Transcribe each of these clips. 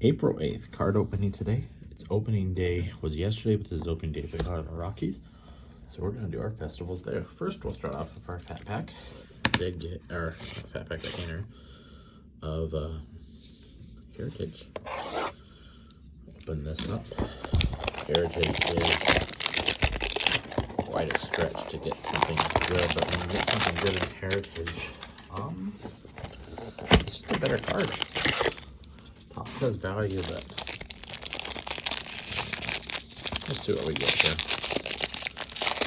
April 8th, card opening today. It's opening day was yesterday, but this is opening day for the Rockies. So we're gonna do our festivals there. First, we'll start off with our fat pack. Did get our fat pack container of Heritage. Open this up. Heritage is quite a stretch to get something good, but when you get something good in Heritage, it's just a better card. Top has value, but let's see what we get here.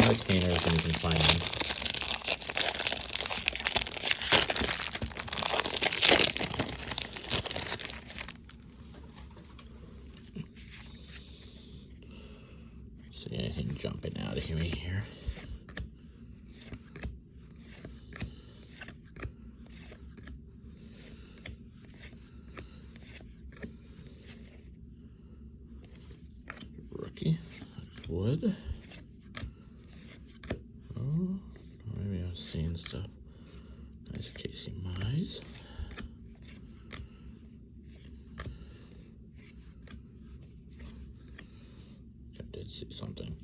Retainers, and you can find them. See anything jumping out of me here? Rookie, wood. Oh, maybe I'm seeing stuff. Nice Casey Mize. I did see something.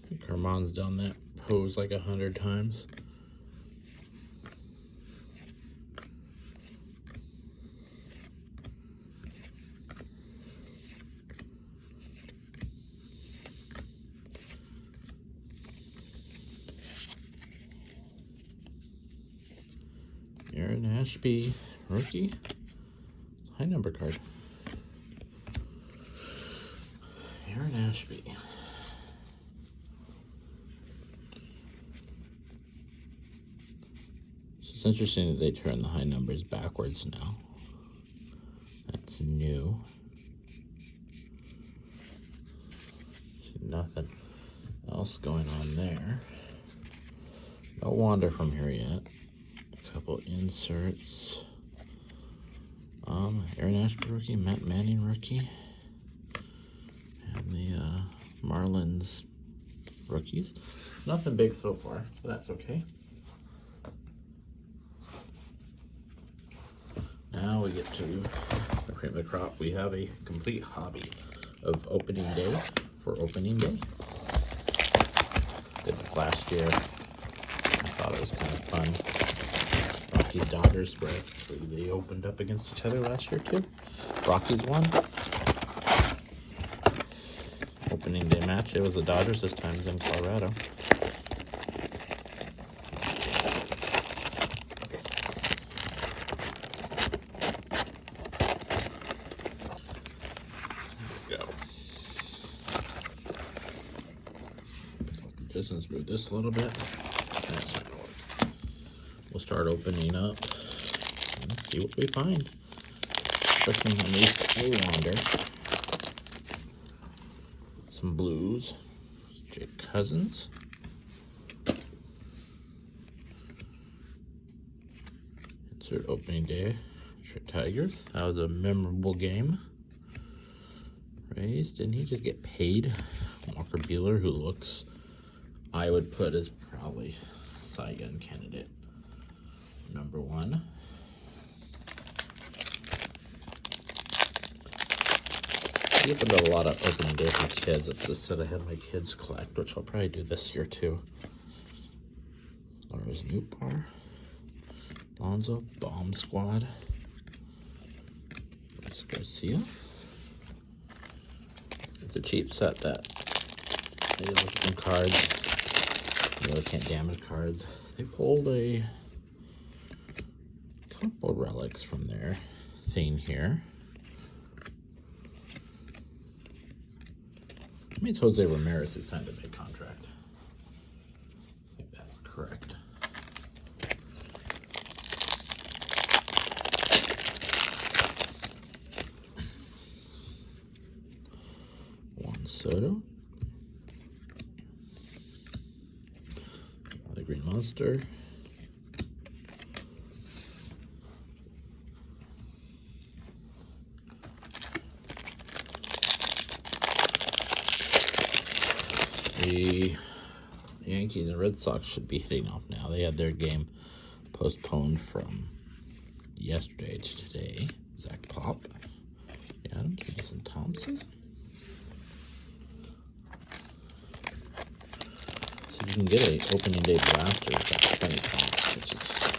I think Herman's done that pose like 100 times. Aaron Ashby, rookie, high number card. Aaron Ashby. It's interesting that they turn the high numbers backwards now. That's new. See nothing else going on there. No Wander from here yet. Couple inserts. Aaron Ashby rookie, Matt Manning rookie, and the Marlins rookies. Nothing big so far, but that's okay. Now we get to the cream of the crop. We have a complete hobby of opening day for opening day. Did this last year. I thought it was kind of fun. Rockies Dodgers, where they opened up against each other last year too. Rockies won. Opening day match. It was the Dodgers this time. It's in Colorado. There we go. Just let's move this a little bit. That's not gonna work. We'll start opening up and see what we find. Expecting at least a Wander. Some blues. Jake Cousins. Insert opening day. Tigers. That was a memorable game. Rays. Didn't he just get paid? Walker Buehler, who looks, I would put as probably Cy Young candidate. Number one. I get to do a lot of opening day for kids. It's the set I had my kids collect, which I'll probably do this year too. Lars Nootbaar, Lonzo, Bomb Squad, Luis Garcia. It's a cheap set that they look at some cards. You really can't damage cards. They pulled a couple relics from their thing here. I mean, it's Jose Ramirez who signed a big contract. I think that's correct. Juan Soto. The Green Monster. The Yankees and Red Sox should be hitting off now. They had their game postponed from yesterday to today. Zach Pop. Yeah, I'm getting some Thompson. So you can get a opening day blaster with that 20 points, which is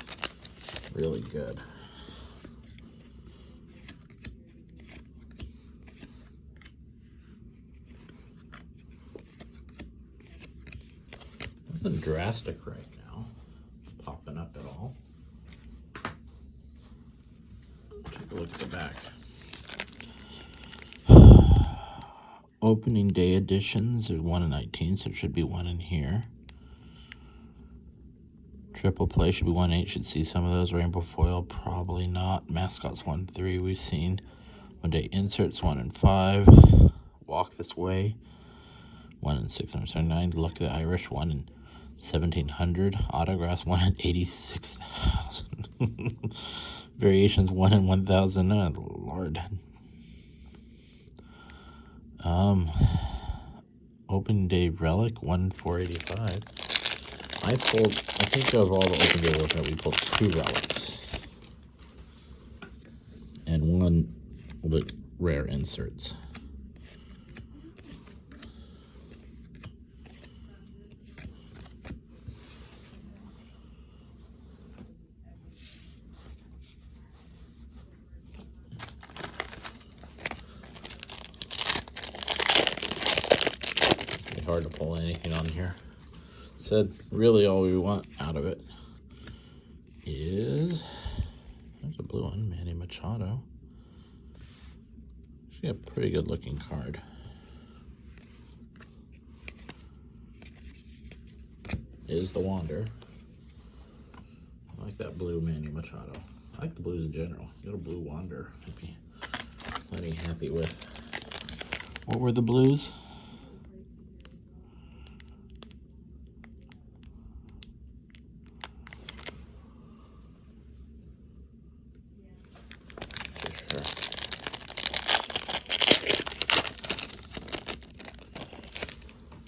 really good. Nothing drastic right now, popping up at all. Take a look at the back. Opening day editions are 1 in 19, so it should be 1 in here. Triple play should be 1/8. Should see some of those. Rainbow foil, probably not. Mascots 1/3 we've seen. One day inserts 1 in 5. Walk This Way 1 in 679. Luck the Irish 1 in 1700. Autographs 1 in 86,000. Variations 1 in 1,000. Oh, Lord. Open day relic 1 in 485. I think of all the open day relics that we pulled 2 relics and 1 rare inserts. Hard to pull anything on here. Said really all we want out of it is, there's a blue one, Manny Machado. Actually a pretty good looking card. Is the Wander. I like that blue Manny Machado. I like the blues in general. Get a blue Wander, I'd be plenty happy with. What were the blues?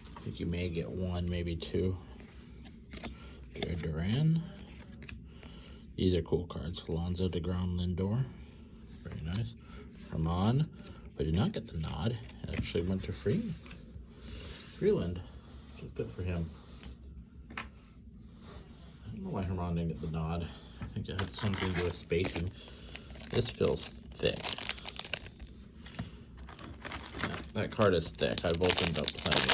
I think you may get 1, maybe 2. Jared Duran. These are cool cards. Alonso, DeGrom, Lindor. Very nice. Herman. I did not get the nod. It actually went to Freeland, which is good for him. I don't know why Herman didn't get the nod. I think it had something to do with spacing. This feels thick. That card is thick. I've opened up plenty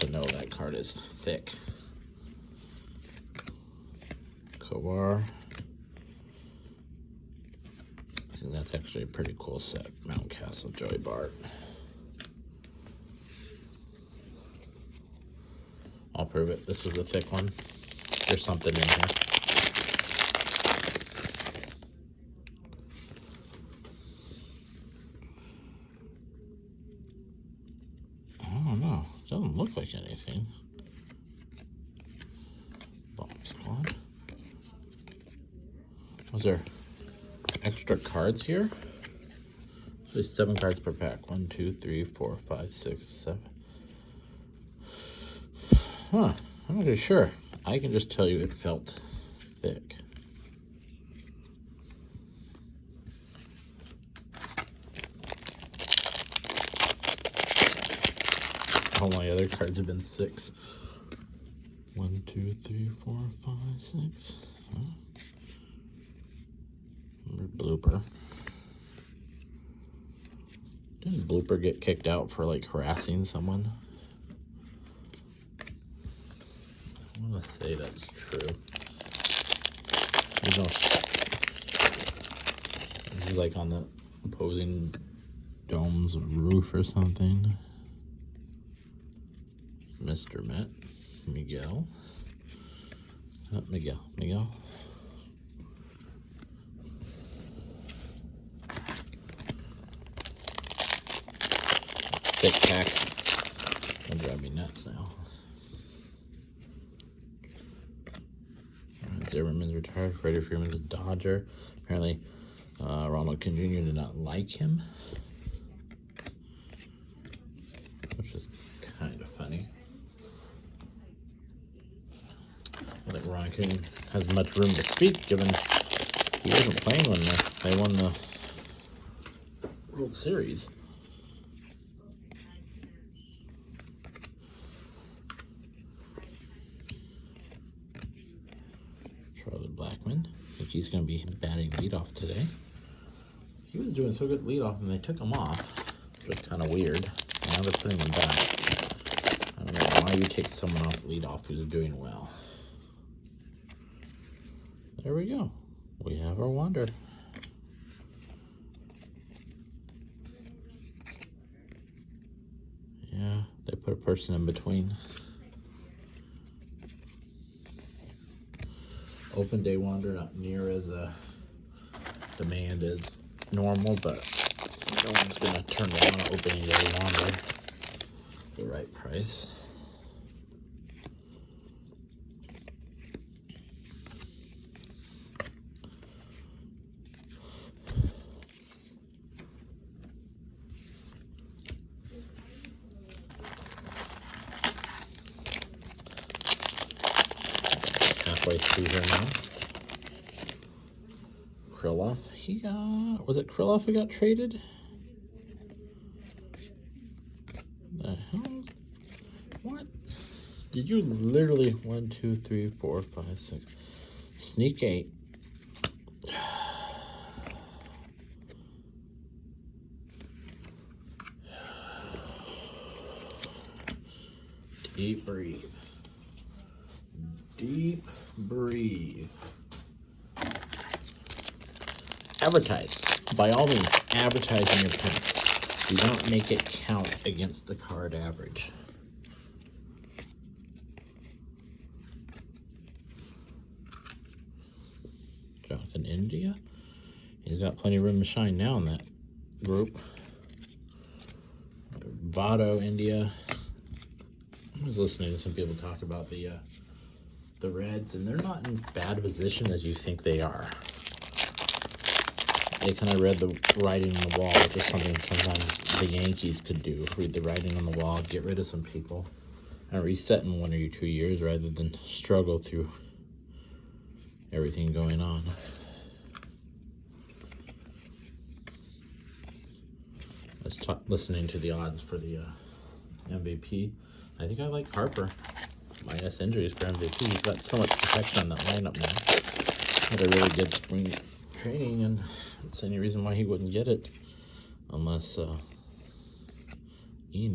to know that card is thick. Kowar. I think that's actually a pretty cool set. Mountcastle, Joey Bart. I'll prove it. This is a thick one. There's something in here. I don't know. Doesn't look like anything. Bomb Squad. Was there extra cards here? There's 7 cards per pack. 1, 2, 3, 4, 5, 6, 7. Huh. I'm not really sure. I can just tell you it felt thick. All my other cards have been 6. 1, 2, 3, 4, 5, 6. Huh? Blooper. Didn't Blooper get kicked out for like harassing someone? I want to say that's true. You know, he's like on the opposing dome's roof or something. Mr. Met, Miguel. Miguel. Thick pack. That'll drive me nuts now. Zimmerman's retired. Freddie Freeman's a Dodger. Apparently, Ronald Jr. did not like him, which is kind of funny. think Raccoon has much room to speak, given he wasn't playing when they won the World Series. Charlie Blackmon. I think he's going to be batting leadoff today. He was doing so good leadoff, and they took him off. Just kind of weird. Now they're putting him back. I don't know why you take someone off leadoff who's doing well. There we go. We have our Wander. Yeah, they put a person in between. Open day Wander, not near as a demand as normal, but no one's going to turn down an opening day Wander for the right price. Halfway through here now. Krylov, was it Krylov who got traded? The hell? What? Did you literally 1, 2, 3, 4, 5, 6 sneak 8? Deep breathe. Deep breathe. Advertise. By all means, advertise in your packs. Do not make it count against the card average. Jonathan India. He's got plenty of room to shine now in that group. Votto India. I was listening to some people talk about the Reds, and they're not in as bad a position as you think they are. They kind of read the writing on the wall, which is something sometimes the Yankees could do. Read the writing on the wall, get rid of some people, and reset in 1 or 2 years rather than struggle through everything going on. I was listening to the odds for the MVP. I think I like Harper. Minus injuries for MVP. He's got so much protection on that lineup now. Had a really good spring training, and it's any reason why he wouldn't get it unless Ian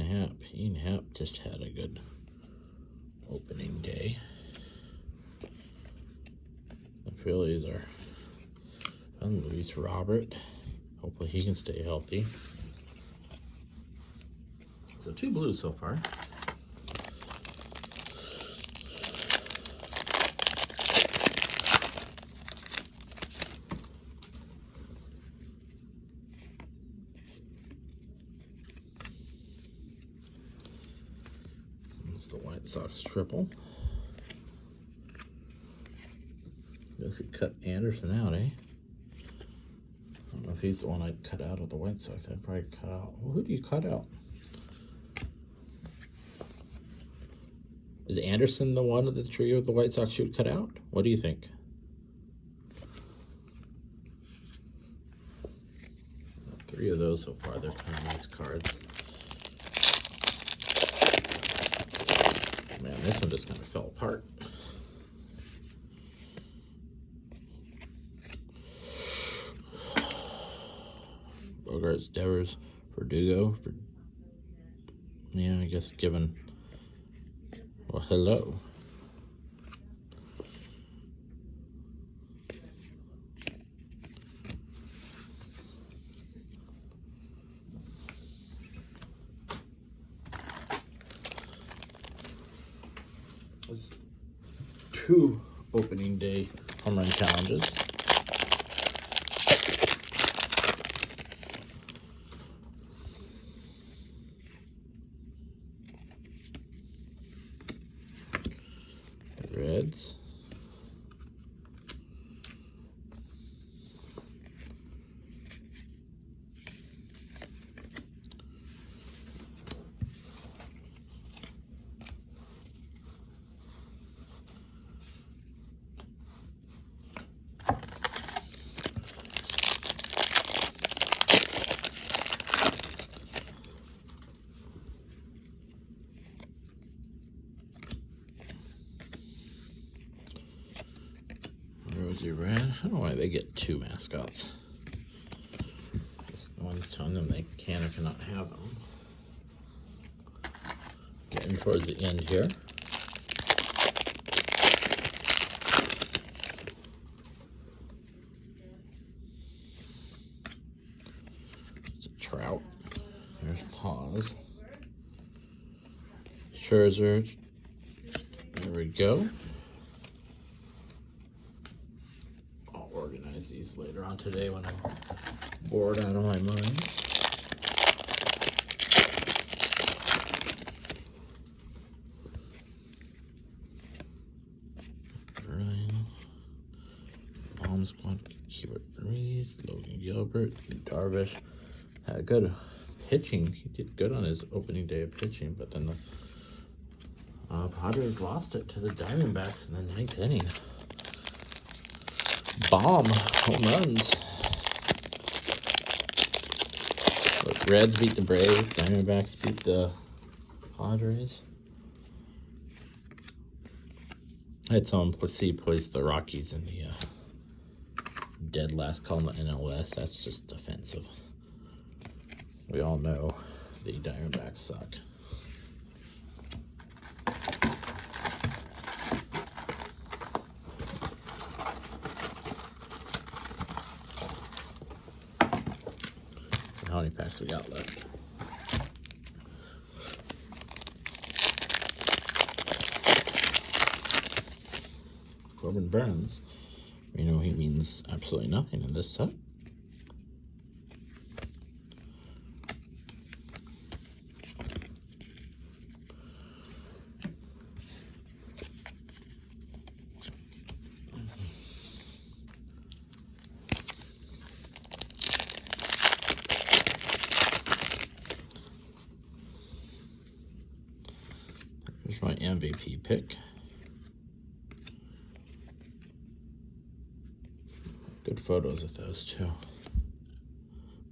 Happ just had a good opening day. The Phillies are and Luis Robert. Hopefully he can stay healthy. So 2 blues so far. The White Sox triple. Guess we cut Anderson out, eh? I don't know if he's the one I'd cut out of the White Sox. I'd probably cut out. Well, who do you cut out? Is Anderson the one of the trio of the White Sox you would cut out? What do you think? Got 3 of those so far. They're kind of nice cards. Man, this one just kind of fell apart. Bogarts, Devers, Verdugo. Yeah, I guess given. Well, hello. It's 2 opening day home run challenges. Reds. Jersey Red. I don't know why they get 2 mascots. Just no one's telling them they can or cannot have them. Getting towards the end here. It's a Trout. There's Pause. Scherzer. There we go. I'll organize these later on today when I'm bored out of my mind. Bomb Squad, Hubert Reese, Logan Gilbert, Darvish. Had good pitching. He did good on his opening day of pitching, but then the Padres lost it to the Diamondbacks in the 9th inning. Bomb home runs. Look, Reds beat the Braves. Diamondbacks beat the Padres. I had someone place the Rockies in the dead last column of NLS. That's just offensive. We all know the Diamondbacks suck. How many packs we got left? Corbin Burns. You know he means absolutely nothing in this set. Here's my MVP pick. Good photos of those two.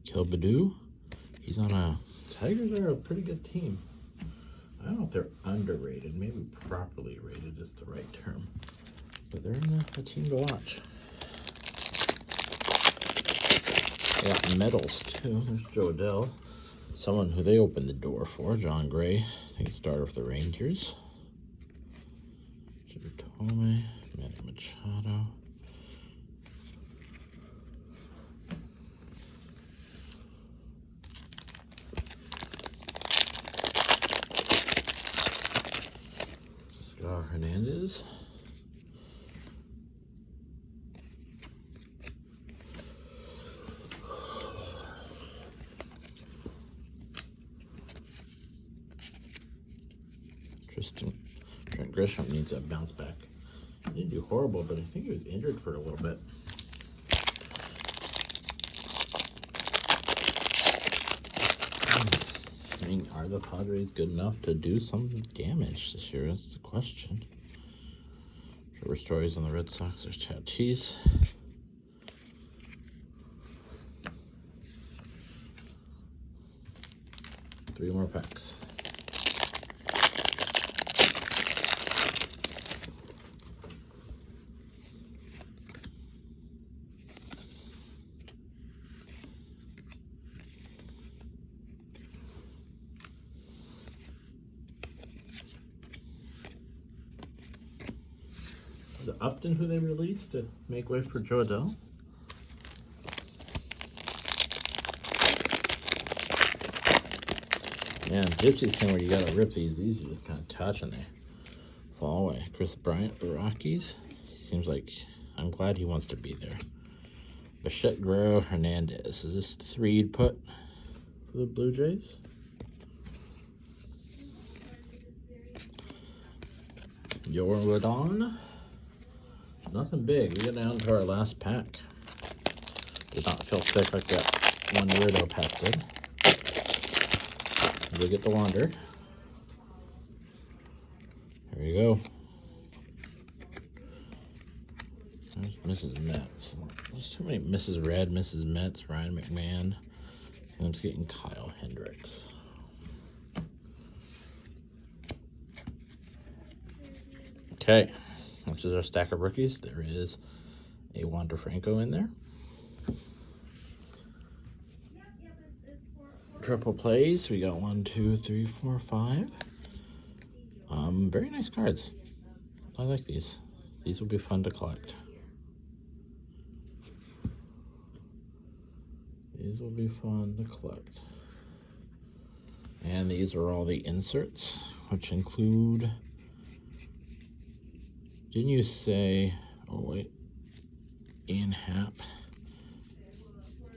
Kilbadoo. He's on a... Tigers are a pretty good team. I don't know if they're underrated. Maybe properly rated is the right term. But they're a team to watch. They got medals too. There's Joe Adell. Someone who they opened the door for, John Gray. I think he started with the Rangers. Jimmy Tomei, Manny Machado. Hernandez. Trent Grisham needs a bounce back. He didn't do horrible, but I think he was injured for a little bit. I mean, are the Padres good enough to do some damage this year? That's the question. Trevor Story's on the Red Sox. There's Tatis. Three more packs. Is it Upton who they released to make way for Joe Adell? Man, Gypsy's kind of where you gotta rip these. These you just kind of touch and they fall away. Chris Bryant, the Rockies. He seems like, I'm glad he wants to be there. Bichette, Guerrero, Hernandez. Is this the 3 you'd put for the Blue Jays? Jordan. Nothing big. We get down to our last pack. Did not feel sick like that one weirdo pack did. We get the Wander. There you go. There's Mrs. Metz. There's too many Mrs. Red, Mrs. Metz, Ryan McMahon. And I'm just getting Kyle Hendricks. Okay. This is our stack of rookies. There is a Wander Franco in there. Triple plays. We got 1, 2, 3, 4, 5. Very nice cards. I like these. These will be fun to collect. These will be fun to collect. And these are all the inserts, which include, didn't you say, oh wait, Ian Happ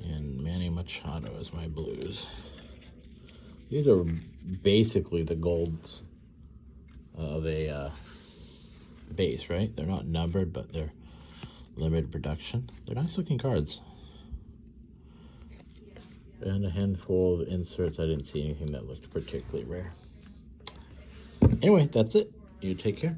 and Manny Machado as my blues. These are basically the golds of a base, right? They're not numbered, but they're limited production. They're nice looking cards. And a handful of inserts. I didn't see anything that looked particularly rare. Anyway, that's it. You take care.